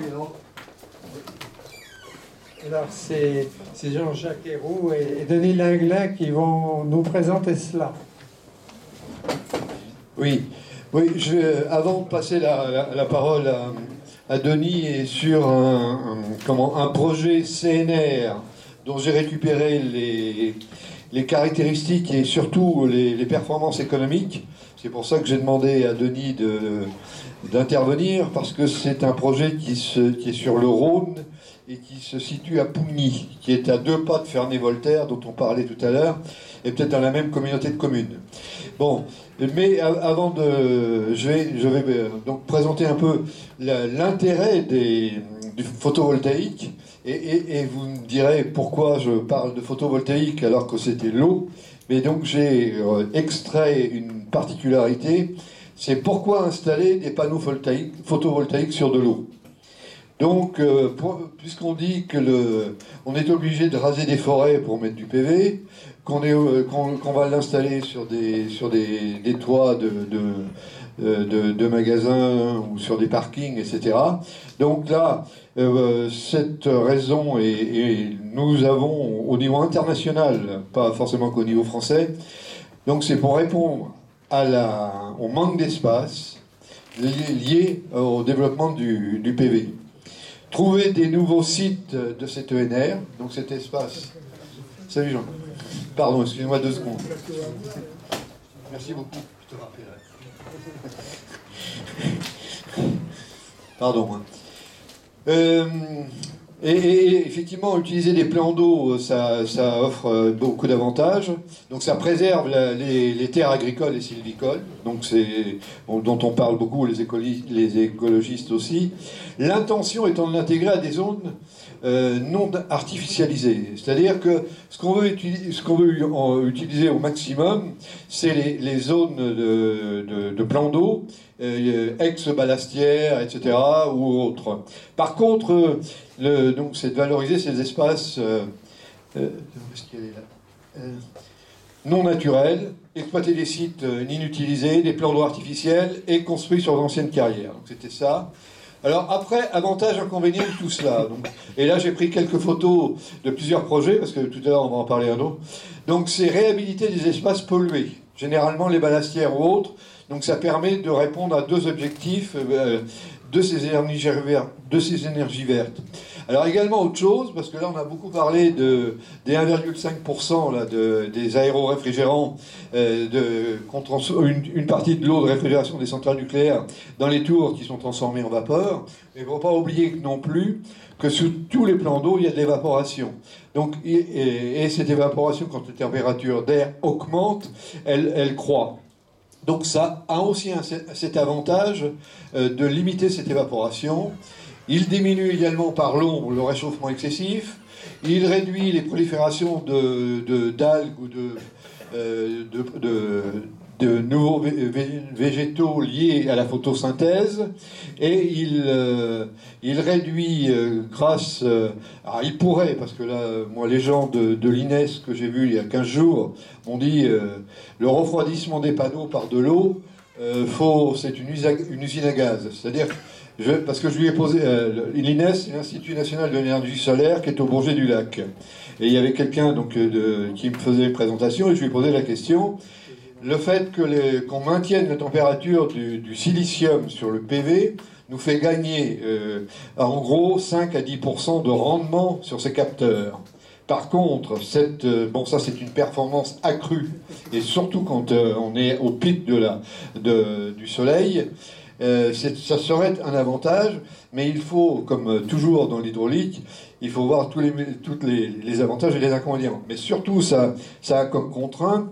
suivant. Alors, c'est Jean-Jacques Ayroux et Denis Linglin qui vont nous présenter cela. Oui, avant de passer la parole à Denis et sur un projet CNR dont j'ai récupéré les caractéristiques et surtout les performances économiques. C'est pour ça que j'ai demandé à Denis d'intervenir, parce que c'est un projet qui est sur le Rhône et qui se situe à Pougny, qui est à 2 pas de Ferney-Voltaire, dont on parlait tout à l'heure, et peut-être dans la même communauté de communes. Bon, mais avant de... Je vais donc présenter un peu l'intérêt du photovoltaïque, et vous me direz pourquoi je parle de photovoltaïque alors que c'était l'eau. Mais donc j'ai extrait une particularité, c'est pourquoi installer des panneaux photovoltaïques sur de l'eau. Donc, puisqu'on dit on est obligé de raser des forêts pour mettre du PV, qu'on va l'installer sur des toits de magasins ou sur des parkings, etc. Donc là, cette raison, et nous avons au niveau international, pas forcément qu'au niveau français, donc c'est pour répondre au manque d'espace lié au développement du PV. Trouver des nouveaux sites de cet ENR, donc cet espace. Salut Jean. Pardon, excusez-moi 2 secondes. Merci beaucoup, je te rappellerai. Pardon. Et effectivement, utiliser des plans d'eau, ça offre beaucoup d'avantages. Donc ça préserve les terres agricoles et sylvicoles, donc dont on parle beaucoup, les écologistes aussi. L'intention étant de l'intégrer à des zones non artificialisées. C'est-à-dire que ce qu'on veut utiliser au maximum, c'est les zones de plans d'eau, ex-balastières, etc., ou autres. Par contre, donc c'est de valoriser ces espaces non naturels, exploiter des sites inutilisés, des plans d'eau artificiels et construits sur d'anciennes carrières. Donc c'était ça. Alors après, avantages, inconvénients de tout cela. Donc, et là j'ai pris quelques photos de plusieurs projets, parce que tout à l'heure on va en parler un autre. Donc c'est réhabiliter des espaces pollués, généralement les balastières ou autres. Donc ça permet de répondre à 2 objectifs de ces énergies vertes. Alors également autre chose, parce que là on a beaucoup parlé des 1,5% des aéroréfrigérants, une partie de l'eau de réfrigération des centrales nucléaires dans les tours qui sont transformées en vapeur. Mais il ne faut pas oublier non plus que sous tous les plans d'eau il y a de l'évaporation. Donc, et cette évaporation, quand la température d'air augmente, elle croît. Donc ça a aussi cet avantage de limiter cette évaporation. Il diminue également par l'ombre le réchauffement excessif. Il réduit les proliférations d'algues ou de nouveaux végétaux liés à la photosynthèse. Et il réduit grâce... alors il pourrait, parce que là, moi, les gens de l'INES que j'ai vu il y a 15 jours m'ont dit le refroidissement des panneaux par de l'eau, c'est une usine à gaz. C'est-à-dire... parce que je lui ai posé... l'INES, c'est l'Institut National de l'Énergie Solaire, qui est au Bourget du Lac. Et il y avait quelqu'un qui me faisait une présentation, et je lui ai posé la question. Le fait qu'on maintienne la température du silicium sur le PV nous fait gagner, en gros, 5 à 10% de rendement sur ces capteurs. Par contre, ça c'est une performance accrue, et surtout quand on est au pic du soleil, ça serait un avantage, mais il faut, comme toujours dans l'hydraulique, il faut voir tous les avantages et les inconvénients. Mais surtout, ça a comme contrainte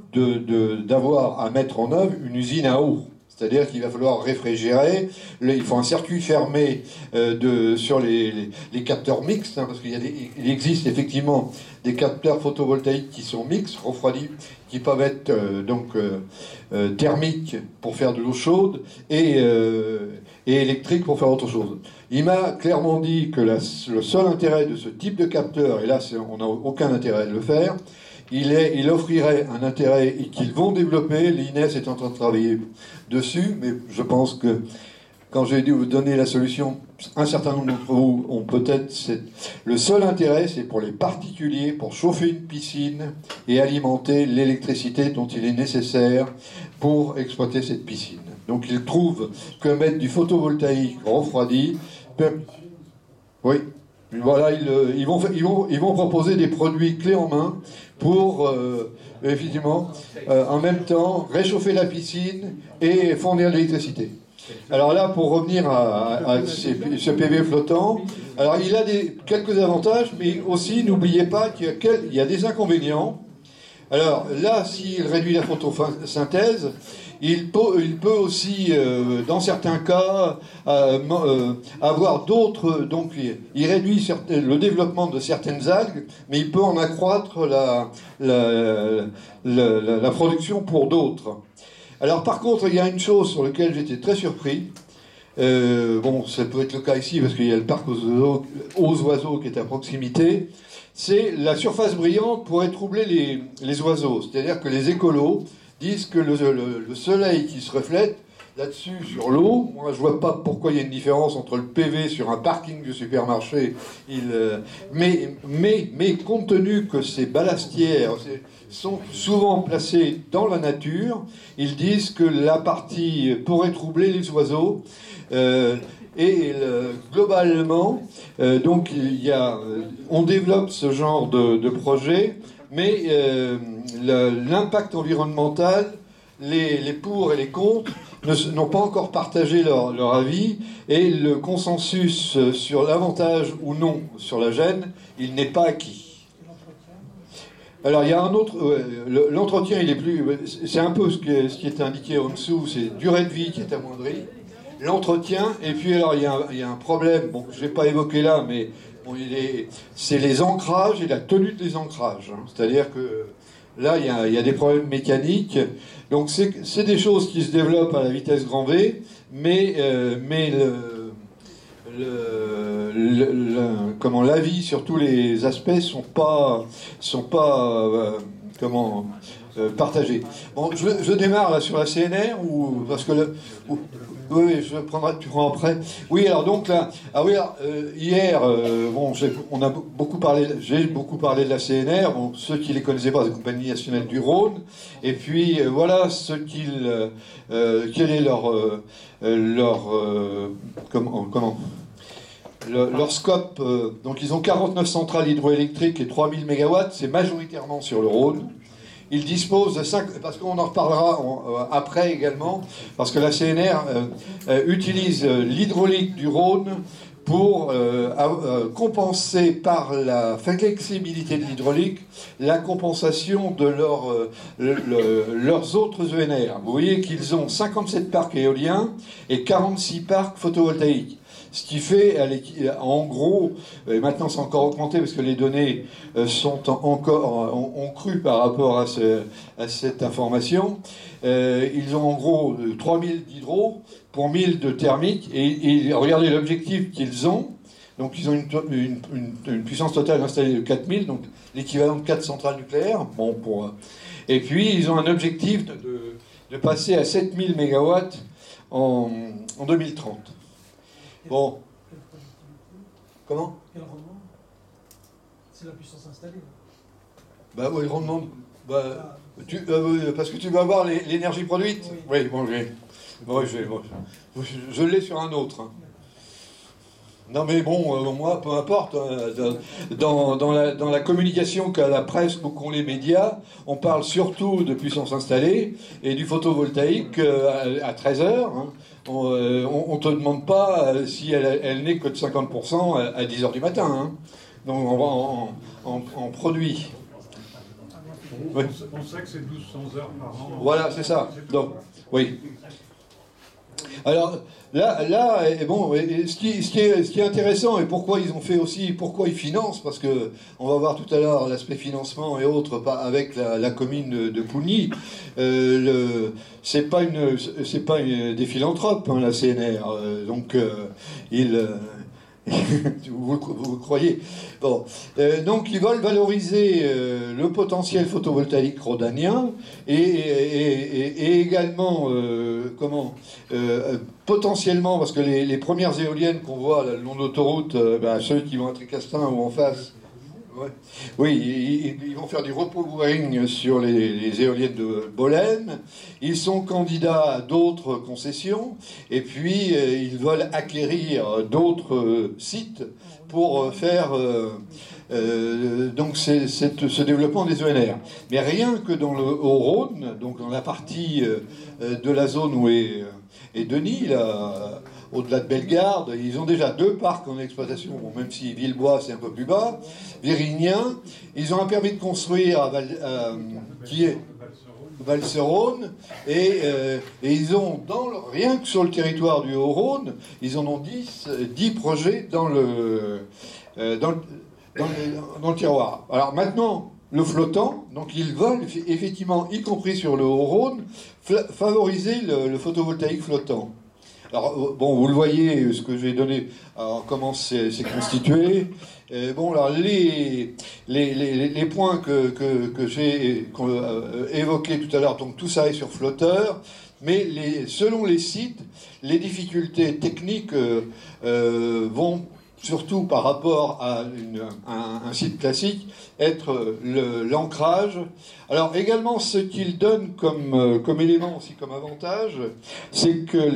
d'avoir à mettre en œuvre une usine à eau. C'est-à-dire qu'il va falloir réfrigérer, il faut un circuit fermé sur les capteurs mixtes, parce qu'il existe effectivement des capteurs photovoltaïques qui sont mixtes, refroidis, qui peuvent être thermiques pour faire de l'eau chaude et électriques pour faire autre chose. Il m'a clairement dit que le seul intérêt de ce type de capteur, et là on n'a aucun intérêt de le faire, il offrirait un intérêt et qu'ils vont développer. L'INES est en train de travailler dessus, mais je pense que quand j'ai dû vous donner la solution, un certain nombre d'entre vous ont peut-être... Le seul intérêt, c'est pour les particuliers, pour chauffer une piscine et alimenter l'électricité dont il est nécessaire pour exploiter cette piscine. Donc ils trouvent que mettre du photovoltaïque refroidi... Oui, voilà, ils vont proposer des produits clés en main pour, effectivement, en même temps, réchauffer la piscine et fournir de l'électricité. Alors là, pour revenir à ce PV flottant, alors il a quelques avantages, mais aussi, n'oubliez pas qu'il y a des inconvénients. Alors là, s'il réduit la photosynthèse, il peut aussi, dans certains cas, avoir d'autres... Donc, il réduit le développement de certaines algues, mais il peut en accroître la production pour d'autres. Alors, par contre, il y a une chose sur laquelle j'étais très surpris. Bon, ça peut être le cas ici, parce qu'il y a le parc aux oiseaux qui est à proximité. C'est la surface brillante pourrait troubler les oiseaux. C'est-à-dire que les écolos disent que le soleil qui se reflète là-dessus sur l'eau, moi je vois pas pourquoi il y a une différence entre le PV sur un parking de supermarché, mais compte tenu que ces ballastières sont souvent placées dans la nature, ils disent que la partie pourrait troubler les oiseaux. Globalement, donc on développe ce genre de projet, mais l'impact environnemental, les pour et les contre n'ont pas encore partagé leur avis, et le consensus sur l'avantage ou non sur la gêne, il n'est pas acquis. Alors il y a un autre, l'entretien il est plus, c'est un peu ce qui est indiqué en dessous, c'est durée de vie qui est amoindrie. L'entretien, et puis alors il y a un problème, bon, je ne vais pas évoquer là, mais bon, c'est les ancrages et la tenue des ancrages. Hein. C'est-à-dire que là, il y a des problèmes mécaniques. Donc c'est des choses qui se développent à la vitesse grand V, mais l'avis sur tous les aspects sont pas partagés. Bon, je démarre là sur la CNR ou parce que oui, tu prends après. Oui, alors donc là, hier, bon, j'ai beaucoup parlé de la CNR. Bon, ceux qui les connaissaient pas, la Compagnie nationale du Rhône. Et puis voilà quel est leur scope. Donc ils ont 49 centrales hydroélectriques et 3000 MW. C'est majoritairement sur le Rhône. Ils disposent de 5... Parce qu'on en reparlera après également, parce que la CNR utilise l'hydraulique du Rhône pour compenser par la flexibilité de l'hydraulique la compensation de leurs autres ENR. Vous voyez qu'ils ont 57 parcs éoliens et 46 parcs photovoltaïques. Ce qui fait, en gros, et maintenant c'est encore augmenté parce que les données ont cru par rapport à cette information, ils ont en gros 3000 d'hydro pour 1000 de thermique, et regardez l'objectif qu'ils ont. Donc ils ont une puissance totale installée de 4000, donc l'équivalent de 4 centrales nucléaires. Bon, et puis ils ont un objectif de passer à 7000 MW en 2030. Bon. Comment ? Quel rendement ? C'est la puissance installée. Bah oui, le rendement. Parce que tu vas avoir l'énergie produite. Oui, bon, je l'ai sur un autre. Hein. Non mais bon, moi, peu importe. Dans la communication qu'a la presse ou qu'ont les médias, on parle surtout de puissance installée et du photovoltaïque à 13h. Hein. On ne te demande pas si elle n'est que de 50% à 10h du matin. Hein. Donc on va en produit. Oui. On sait que c'est 1200 heures par an. Voilà, c'est ça. Donc, oui. Alors là, bon, ce qui est intéressant et pourquoi ils ont fait aussi, pourquoi ils financent, parce que on va voir tout à l'heure l'aspect financement et autres avec la commune de Pougny. C'est pas des philanthropes, hein, la CNR. Donc Vous le croyez? Bon. Donc ils veulent valoriser le potentiel photovoltaïque rhodanien et également potentiellement, parce que les premières éoliennes qu'on voit là, le long de l'autoroute, ceux qui vont à Tricastin ou en face, ouais. Oui, ils vont faire du repowering sur les éoliennes de Bolène. Ils sont candidats à d'autres concessions. Et puis, ils veulent acquérir d'autres sites pour faire donc ce développement des ENR. Mais rien que dans le Haut-Rhône, donc dans la partie de la zone où est Denis, là, au-delà de Bellegarde, ils ont déjà 2 parcs en exploitation, bon, même si Villebois c'est un peu plus bas, Virignien. Ils ont un permis de construire qui est Val-Serone, et ils ont, rien que sur le territoire du Haut-Rhône, ils en ont 10 projets dans le tiroir. Alors maintenant, le flottant, donc ils veulent effectivement, y compris sur le Haut-Rhône, favoriser le photovoltaïque flottant. Alors, bon, vous le voyez, ce que j'ai donné, alors, comment c'est constitué. Bon, alors, les points que j'ai évoqués tout à l'heure, donc tout ça est sur flotteur, mais selon les sites, les difficultés techniques vont, surtout par rapport à un site classique, être l'ancrage. Alors également, ce qu'il donne comme élément, aussi comme avantage, c'est que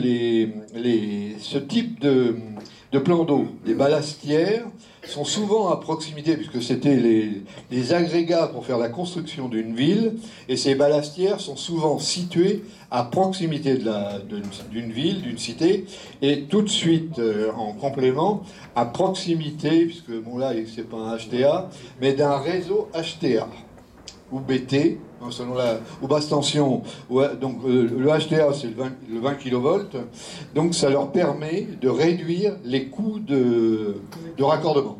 ce type de plan d'eau, les ballastières, sont souvent à proximité, puisque c'était les agrégats pour faire la construction d'une ville, et ces ballastières sont souvent situées à proximité d'une ville, d'une cité, et tout de suite, en complément, à proximité, puisque bon là, c'est pas un HTA, mais d'un réseau HTA, ou BT, selon ou basse tension. Donc le HTA, c'est le 20 kV, donc ça leur permet de réduire les coûts de raccordement.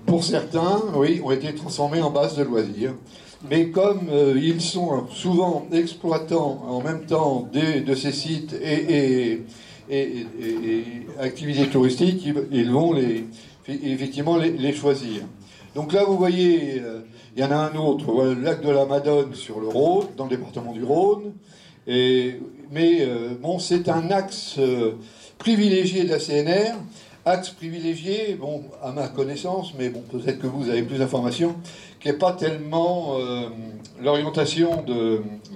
Pour certains, oui, ont été transformés en base de loisirs. Mais comme ils sont souvent exploitants en même temps de ces sites et activités touristiques, ils vont effectivement les choisir. Donc là, vous voyez, il y en a un autre, voilà, le lac de la Madone sur le Rhône, dans le département du Rhône. Bon, c'est un axe privilégié de la CNR. Axe privilégié, bon, à ma connaissance, mais bon, peut-être que vous avez plus d'informations, qui n'est pas tellement l'orientation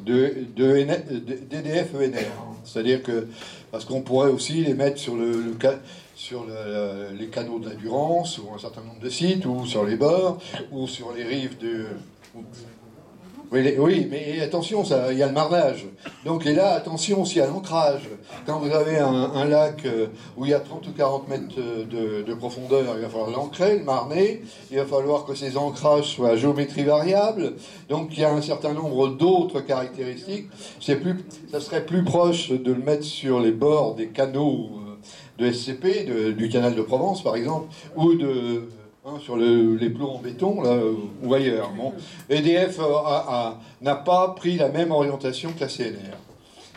d'EDF ENR. C'est-à-dire que, parce qu'on pourrait aussi les mettre sur les canaux de la Durance, ou un certain nombre de sites, ou sur les bords, ou sur les rives de... Oui, mais attention, il y a le marnage. Donc, et là, attention aussi à l'ancrage. Quand vous avez un lac où il y a 30 ou 40 mètres de profondeur, il va falloir l'ancrer, le marner. Il va falloir que ces ancrages soient à géométrie variable. Donc, il y a un certain nombre d'autres caractéristiques. Ça serait plus proche de le mettre sur les bords des canaux de SCP, du canal de Provence, par exemple, ou sur les plots en béton, là, ou ailleurs. Bon. EDF n'a pas pris la même orientation que la CNR.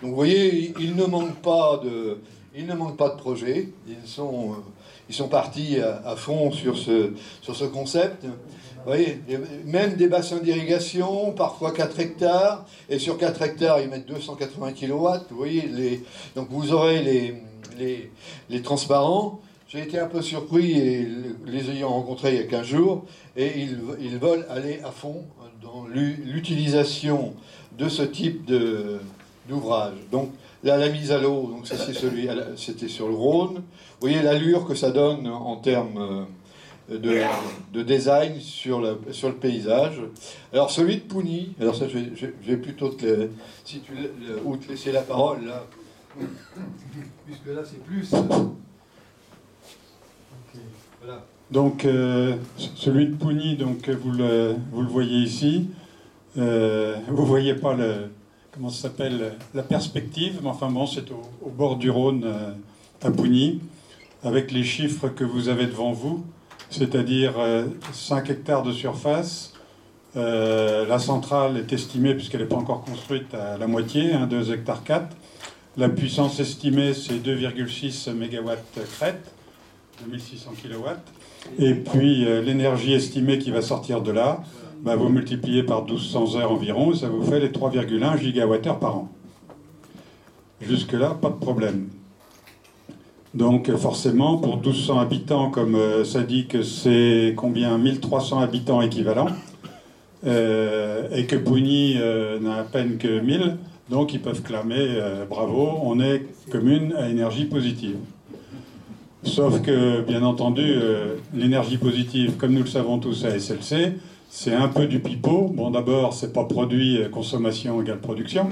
Donc vous voyez, il ne manque pas de projets. Ils sont partis à fond sur ce concept. Vous voyez, même des bassins d'irrigation, parfois 4 hectares, et sur 4 hectares, ils mettent 280 kW. Vous voyez, donc vous aurez les transparents. J'ai été un peu surpris, les ayant rencontrés il y a 15 jours, et ils veulent aller à fond dans l'utilisation de ce type d'ouvrage. Donc là, la mise à l'eau, donc c'était sur le Rhône. Vous voyez l'allure que ça donne en termes de design sur le paysage. Alors celui de Pougny, alors ça je vais plutôt te laisser la parole là, puisque là c'est plus... Voilà. Donc, celui de Pougny, donc, vous le voyez ici. Vous ne voyez pas comment ça s'appelle, la perspective, mais enfin bon, c'est au bord du Rhône, à Pougny, avec les chiffres que vous avez devant vous, c'est-à-dire 5 hectares de surface. La centrale est estimée, puisqu'elle n'est pas encore construite, à la moitié, 2 hectares 4. La puissance estimée, c'est 2,6 MW crête, 2600 kW. Et puis l'énergie estimée qui va sortir de là, bah, vous multipliez par 1200 heures environ, et ça vous fait les 3,1 gigawattheures par an. Jusque-là, pas de problème. Donc forcément, pour 1200 habitants, comme ça dit que c'est combien 1300 habitants équivalents, et que Pougny n'a à peine que 1000, donc ils peuvent clamer bravo, on est commune à énergie positive. Sauf que, bien entendu, l'énergie positive, comme nous le savons tous à SLC, c'est un peu du pipeau. Bon, d'abord, c'est pas produit, consommation égale production,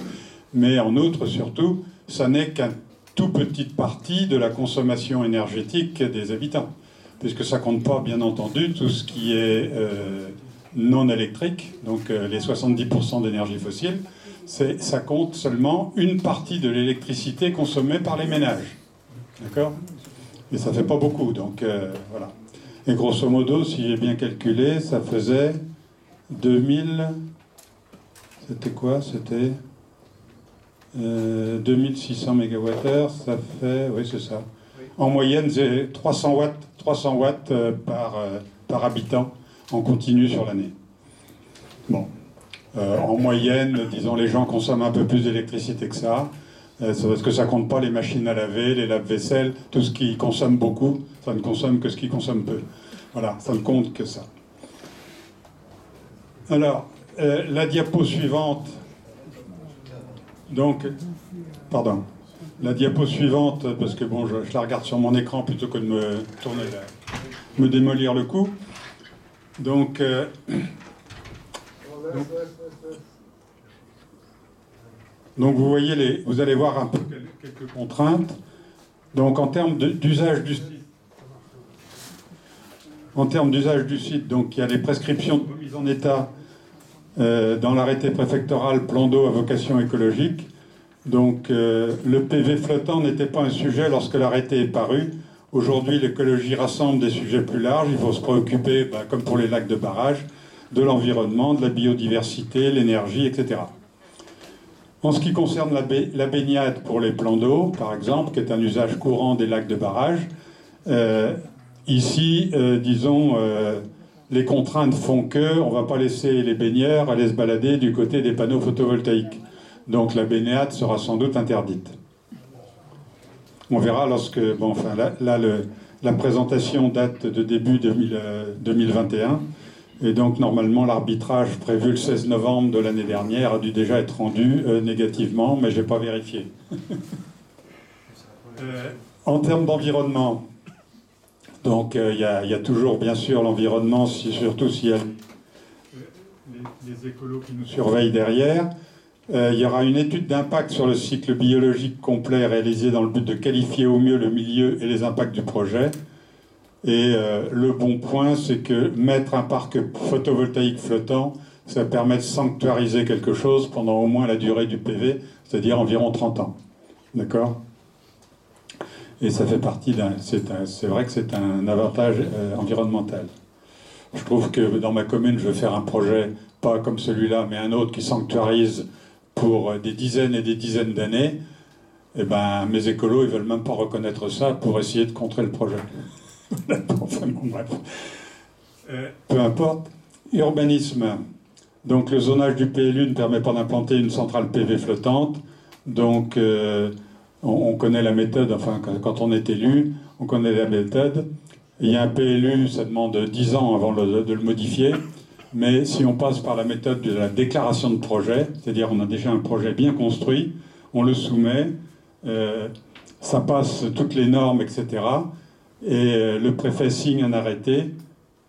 mais en outre, surtout, ça n'est qu'une toute petite partie de la consommation énergétique des habitants, puisque ça compte pas, bien entendu, tout ce qui est non électrique, donc les 70% d'énergie fossile, ça compte seulement une partie de l'électricité consommée par les ménages. D'accord ? Et ça fait pas beaucoup, donc voilà. Et grosso modo, si j'ai bien calculé, ça faisait 2000... C'était quoi? C'était 2600 MWh, ça fait... Oui, c'est ça. En moyenne, c'est 300 watts par habitant en continu sur l'année. Bon. En moyenne, disons, les gens consomment un peu plus d'électricité que ça. C'est parce que ça compte pas les machines à laver, les lave-vaisselle, tout ce qui consomme beaucoup, ça ne consomme que ce qui consomme peu. Voilà, ça ne compte que ça. Alors, la diapo suivante. Donc, pardon. La diapo suivante, parce que bon, je la regarde sur mon écran plutôt que de me démolir le cou. Donc vous voyez, vous allez voir un peu quelques contraintes. Donc en termes d'usage du site, donc il y a les prescriptions de mise en état dans l'arrêté préfectoral plan d'eau à vocation écologique. Donc le PV flottant n'était pas un sujet lorsque l'arrêté est paru. Aujourd'hui, l'écologie rassemble des sujets plus larges. Il faut se préoccuper, comme pour les lacs de barrage, de l'environnement, de la biodiversité, l'énergie, etc. En ce qui concerne la baignade pour les plans d'eau, par exemple, qui est un usage courant des lacs de barrage, ici, disons, les contraintes font qu'on ne va pas laisser les baigneurs aller se balader du côté des panneaux photovoltaïques. Donc la baignade sera sans doute interdite. On verra lorsque... Bon, enfin, la présentation date de début 2021. Et donc, normalement, l'arbitrage prévu le 16 novembre de l'année dernière a dû déjà être rendu négativement, mais je n'ai pas vérifié. En termes d'environnement, donc il y a toujours, bien sûr, l'environnement, surtout s'il y a les écolos qui nous surveillent derrière. Il y aura une étude d'impact sur le cycle biologique complet réalisée dans le but de qualifier au mieux le milieu et les impacts du projet. Et le bon point, c'est que mettre un parc photovoltaïque flottant, ça permet de sanctuariser quelque chose pendant au moins la durée du PV, c'est-à-dire environ 30 ans. D'accord ? Et ça fait partie c'est vrai que c'est un avantage environnemental. Je trouve que dans ma commune, je veux faire un projet, pas comme celui-là, mais un autre qui sanctuarise pour des dizaines et des dizaines d'années. Eh ben, mes écolos, ils veulent même pas reconnaître ça pour essayer de contrer le projet. Enfin, bon, bref. Peu importe. Urbanisme. Donc le zonage du PLU ne permet pas d'implanter une centrale PV flottante. Donc on connaît la méthode, enfin quand on est élu, on connaît la méthode. Il y a un PLU, ça demande 10 ans avant de le modifier. Mais si on passe par la méthode de la déclaration de projet, c'est-à-dire on a déjà un projet bien construit, on le soumet, ça passe toutes les normes, etc. Et le préfet signe un arrêté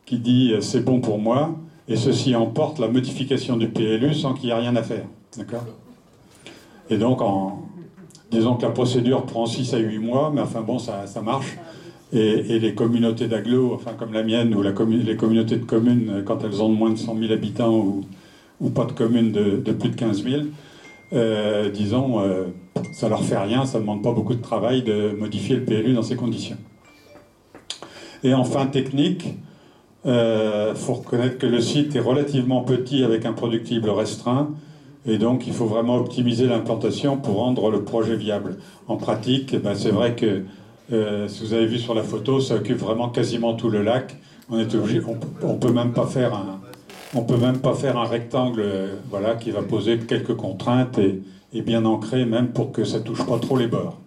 qui dit c'est bon pour moi, et ceci emporte la modification du PLU sans qu'il y ait rien à faire. D'accord ? Et donc, disons que la procédure prend 6 à 8 mois, mais enfin bon, ça marche. Et les communautés d'agglo, enfin comme la mienne, ou les communautés de communes, quand elles ont moins de 100 000 habitants ou pas de communes de plus de 15 000, disons, ça leur fait rien, ça ne demande pas beaucoup de travail de modifier le PLU dans ces conditions. Et enfin, technique, faut reconnaître que le site est relativement petit avec un productible restreint. Et donc, il faut vraiment optimiser l'implantation pour rendre le projet viable. En pratique, c'est vrai que, si vous avez vu sur la photo, ça occupe vraiment quasiment tout le lac. On est obligé, on peut même pas faire un rectangle, voilà, qui va poser quelques contraintes et bien ancré, même pour que ça touche pas trop les bords.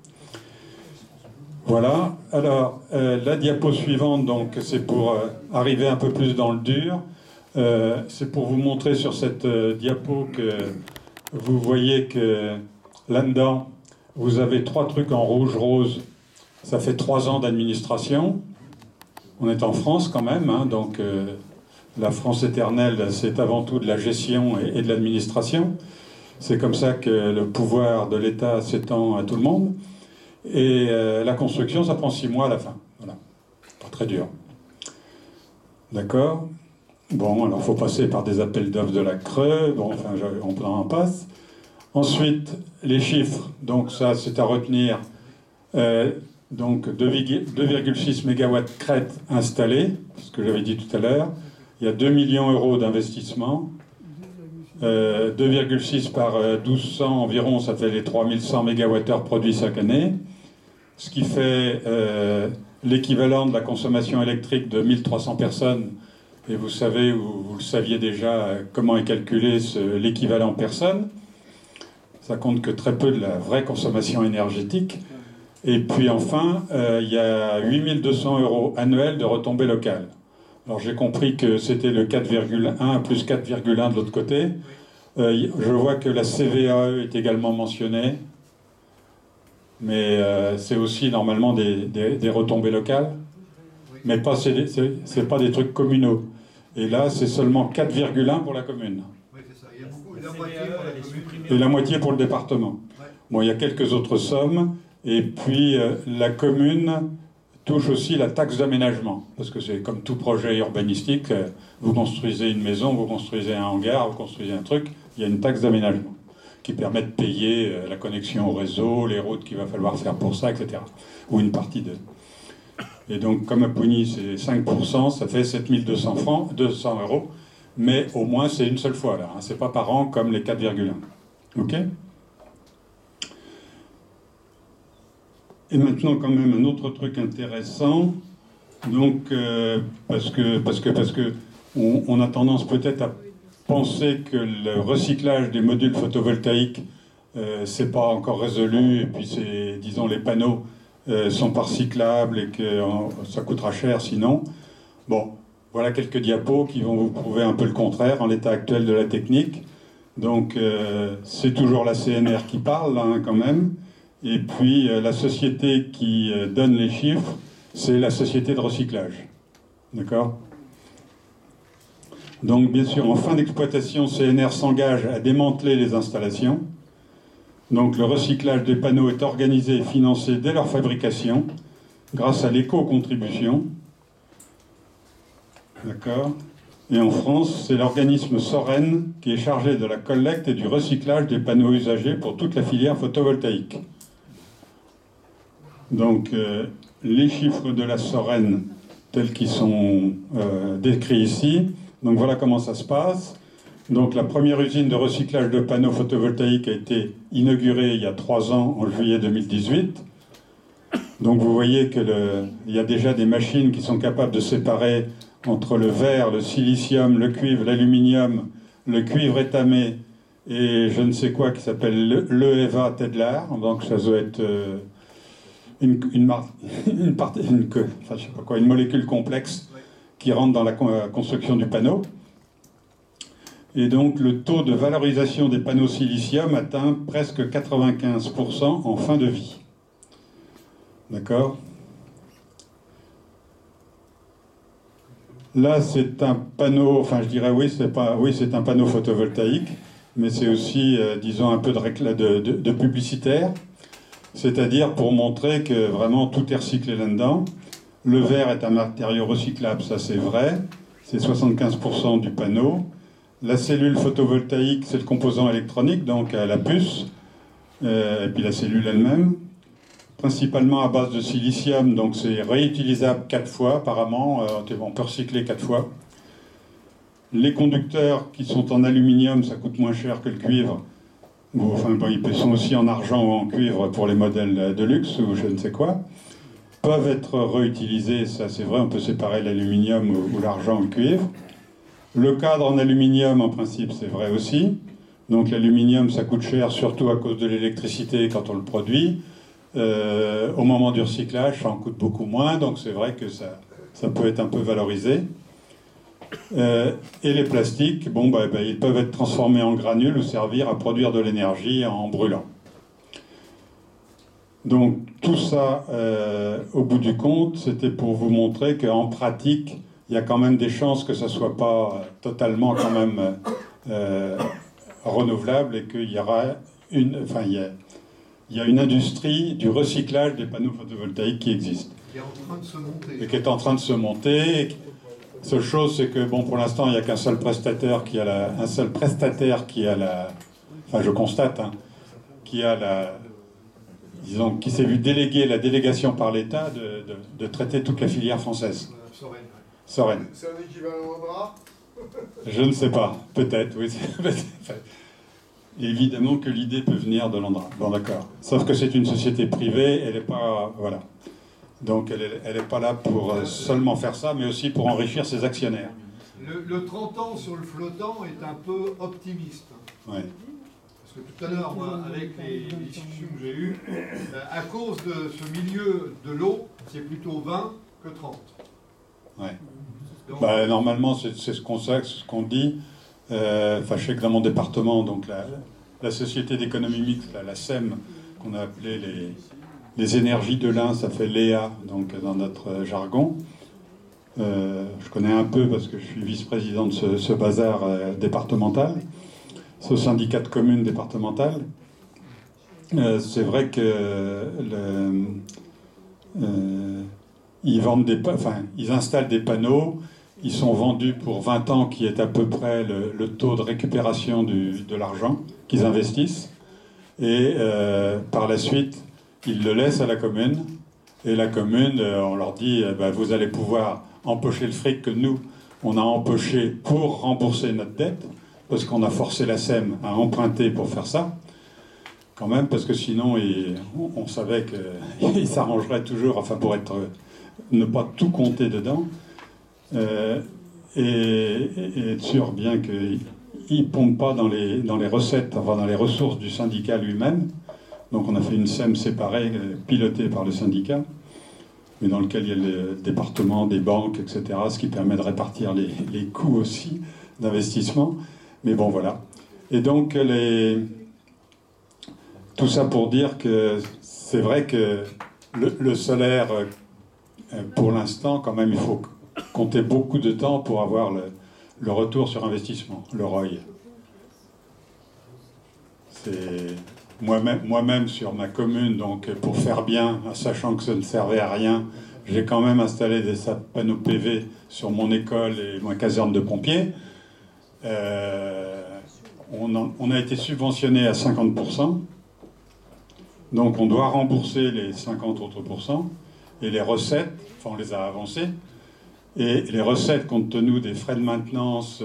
Voilà. Alors, la diapo suivante, donc, c'est pour arriver un peu plus dans le dur. C'est pour vous montrer sur cette diapo que vous voyez que là-dedans, vous avez 3 trucs en rouge-rose. Ça fait 3 ans d'administration. On est en France quand même, hein, donc la France éternelle, c'est avant tout de la gestion et de l'administration. C'est comme ça que le pouvoir de l'État s'étend à tout le monde. Et la construction, ça prend 6 mois à la fin. Voilà. Pas très dur. D'accord ? Bon, alors il faut passer par des appels d'offres de la Creux. Bon, enfin, on en passe. Ensuite, les chiffres. Donc ça, c'est à retenir. Donc 2,6 MW crête installée, ce que j'avais dit tout à l'heure. Il y a 2 millions d'euros d'investissement. 2,6 par 1200 environ, ça fait les 3100 MWh produits chaque année. Ce qui fait l'équivalent de la consommation électrique de 1300 personnes. Et vous savez, ou vous le saviez déjà, comment est calculé l'équivalent personne. Ça compte que très peu de la vraie consommation énergétique. Et puis enfin, il y a 8200 € annuels de retombées locales. Alors j'ai compris que c'était le 4,1 plus 4,1 de l'autre côté. Je vois que la CVAE est également mentionnée. Mais c'est aussi normalement des retombées locales. Mais c'est pas des trucs communaux. Et là, c'est seulement 4,1 pour la commune. Oui, c'est ça. Il y a beaucoup, la moitié pour la commune. Et la moitié pour le département. Bon, il y a quelques autres sommes. Et puis, la commune touche aussi la taxe d'aménagement. Parce que c'est comme tout projet urbanistique, vous construisez une maison, vous construisez un hangar, vous construisez un truc, il y a une taxe d'aménagement qui permet de payer la connexion au réseau, les routes qu'il va falloir faire pour ça, etc. Ou une partie de... Et donc, comme à Pougny, c'est 5%, ça fait 7200 francs, 200 €. Mais au moins, c'est une seule fois, là. Hein. C'est pas par an comme les 4,1. OK ? Et maintenant, quand même, un autre truc intéressant. Donc, parce que on a tendance peut-être à penser que le recyclage des modules photovoltaïques, c'est pas encore résolu. Et puis, disons, les panneaux sont pas recyclables et que ça coûtera cher sinon. Bon, voilà quelques diapos qui vont vous prouver un peu le contraire en l'état actuel de la technique. Donc, c'est toujours la CNR qui parle, hein, quand même. Et puis, la société qui donne les chiffres, c'est la société de recyclage. D'accord ? Donc, bien sûr, en fin d'exploitation, CNR s'engage à démanteler les installations. Donc, le recyclage des panneaux est organisé et financé dès leur fabrication, grâce à l'éco-contribution. D'accord ? Et en France, c'est l'organisme Soren qui est chargé de la collecte et du recyclage des panneaux usagés pour toute la filière photovoltaïque. Donc, les chiffres de la Soren, tels qu'ils sont décrits ici. Donc, voilà comment ça se passe. Donc, la première usine de recyclage de panneaux photovoltaïques a été inaugurée il y a 3 ans, en juillet 2018. Donc, vous voyez qu'il y a déjà des machines qui sont capables de séparer entre le verre, le silicium, le cuivre, l'aluminium, le cuivre étamé et je ne sais quoi qui s'appelle l'EVA Tedlar. Donc, ça doit être... une molécule complexe qui rentre dans la construction du panneau. Et donc le taux de valorisation des panneaux silicium atteint presque 95% en fin de vie. D'accord ? Là, c'est un panneau, enfin je dirais c'est un panneau photovoltaïque, mais c'est aussi, disons, un peu de publicitaire. C'est-à-dire pour montrer que vraiment tout est recyclé là-dedans. Le verre est un matériau recyclable, ça c'est vrai. C'est 75% du panneau. La cellule photovoltaïque, c'est le composant électronique, donc la puce, et puis la cellule elle-même. Principalement à base de silicium, donc c'est réutilisable 4 fois apparemment. On peut recycler 4 fois. Les conducteurs qui sont en aluminium, ça coûte moins cher que le cuivre. Bon, enfin, bon, ils sont aussi en argent ou en cuivre pour les modèles de luxe ou je ne sais quoi. Peuvent être réutilisés, ça c'est vrai, on peut séparer l'aluminium ou l'argent ou le cuivre. Le cadre en aluminium, en principe, c'est vrai aussi. Donc l'aluminium, ça coûte cher, surtout à cause de l'électricité quand on le produit. Au moment du recyclage, ça en coûte beaucoup moins, donc c'est vrai que ça peut être un peu valorisé. Et les plastiques, bon, ils peuvent être transformés en granules ou servir à produire de l'énergie en brûlant. Donc tout ça, au bout du compte, c'était pour vous montrer qu'en pratique, il y a quand même des chances que ça ne soit pas totalement quand même renouvelable et qu'il y aura il y a une industrie du recyclage des panneaux photovoltaïques qui existe. Qui est en train de se monter. Et qui est en train de se monter. Seule chose, c'est que bon, pour l'instant, il n'y a qu'un seul prestataire qui a enfin, je constate, hein, disons, qui s'est vu déléguer la délégation par l'État de traiter toute la filière française. Soren. C'est un équivalent au bras. Je ne sais pas, peut-être, oui. Évidemment que l'idée peut venir de l'Andra. Bon, d'accord. Sauf que c'est une société privée, elle n'est pas... Voilà. Donc elle n'est pas là pour seulement faire ça, mais aussi pour enrichir ses actionnaires. Le 30 ans sur le flottant est un peu optimiste. Ouais. Parce que tout à l'heure, moi, avec les discussions que j'ai eues, à cause de ce milieu de l'eau, c'est plutôt 20 que 30. Ouais. Donc, Normalement, c'est ce qu'on dit. Enfin, je sais que dans mon département, donc la société d'économie mixte, la SEM, qu'on a appelée les énergies de l'Ain, ça fait l'EA, donc dans notre jargon. Je connais un peu parce que je suis vice-président de ce bazar départemental, ce syndicat de communes départemental. C'est vrai que ils installent des panneaux. Ils sont vendus pour 20 ans, qui est à peu près le taux de récupération de l'argent qu'ils investissent. Et par la suite, ils le laissent à la commune. Et la commune, on leur dit, vous allez pouvoir empocher le fric que nous, on a empoché pour rembourser notre dette, parce qu'on a forcé la SEM à emprunter pour faire ça. Quand même, parce que sinon, on savait qu'ils s'arrangeraient toujours, enfin pour ne pas tout compter dedans. Et être sûr bien qu'ils ne pompent pas dans les recettes, enfin dans les ressources du syndicat lui-même. Donc on a fait une SEM séparée, pilotée par le syndicat, mais dans lequel il y a le département, des banques, etc., ce qui permet de répartir les coûts aussi d'investissement. Mais bon, voilà. Et donc, tout ça pour dire que c'est vrai que le solaire, pour l'instant, quand même, il faut compter beaucoup de temps pour avoir le retour sur investissement, le ROI. C'est moi-même sur ma commune, donc pour faire bien, sachant que ça ne servait à rien, j'ai quand même installé des panneaux PV sur mon école et ma caserne de pompiers. On a été subventionné à 50%, donc on doit rembourser les 50 autres pourcents, et les recettes, enfin on les a avancées. Et les recettes, compte tenu des frais de maintenance,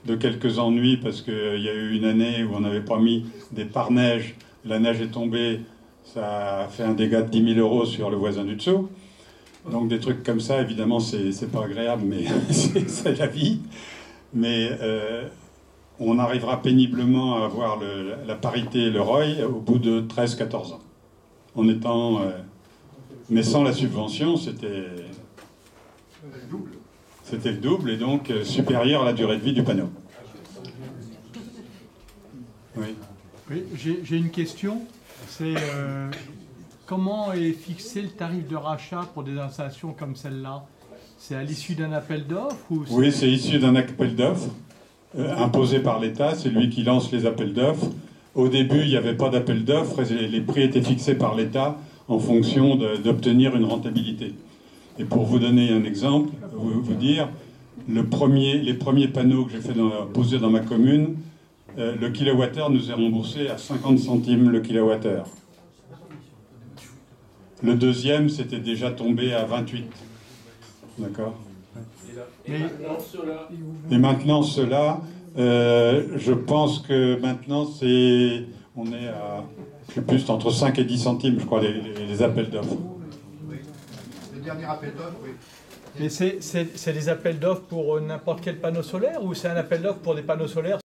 de quelques ennuis, parce qu'il y a eu une année où on n'avait pas mis des pare-neige, la neige est tombée, ça a fait un dégât de 10 000 euros sur le voisin du dessous. Donc des trucs comme ça, évidemment, c'est pas agréable, mais c'est la vie. Mais on arrivera péniblement à avoir la parité et le ROI au bout de 13-14 ans. En étant... mais sans la subvention, c'était le double et donc supérieur à la durée de vie du panneau. Oui. Oui, j'ai une question. C'est comment est fixé le tarif de rachat pour des installations comme celle-là? C'est à l'issue d'un appel d'offres ou Oui, c'est issu d'un appel d'offres imposé par l'État. C'est lui qui lance les appels d'offres. Au début, il n'y avait pas d'appel d'offres et les prix étaient fixés par l'État en fonction d'obtenir une rentabilité. Et pour vous donner un exemple, vous dire, les premiers panneaux que j'ai posés dans ma commune, le kilowattheure nous est remboursé à 50 centimes le kilowattheure. Le deuxième, c'était déjà tombé à 28. D'accord ? Mais Et maintenant, cela, je pense que maintenant, on est à, je sais plus, entre 5 et 10 centimes, je crois, les appels d'offres. Le dernier appel d'offres, oui. c'est des appels d'offres pour n'importe quel panneau solaire ou c'est un appel d'offres pour des panneaux solaires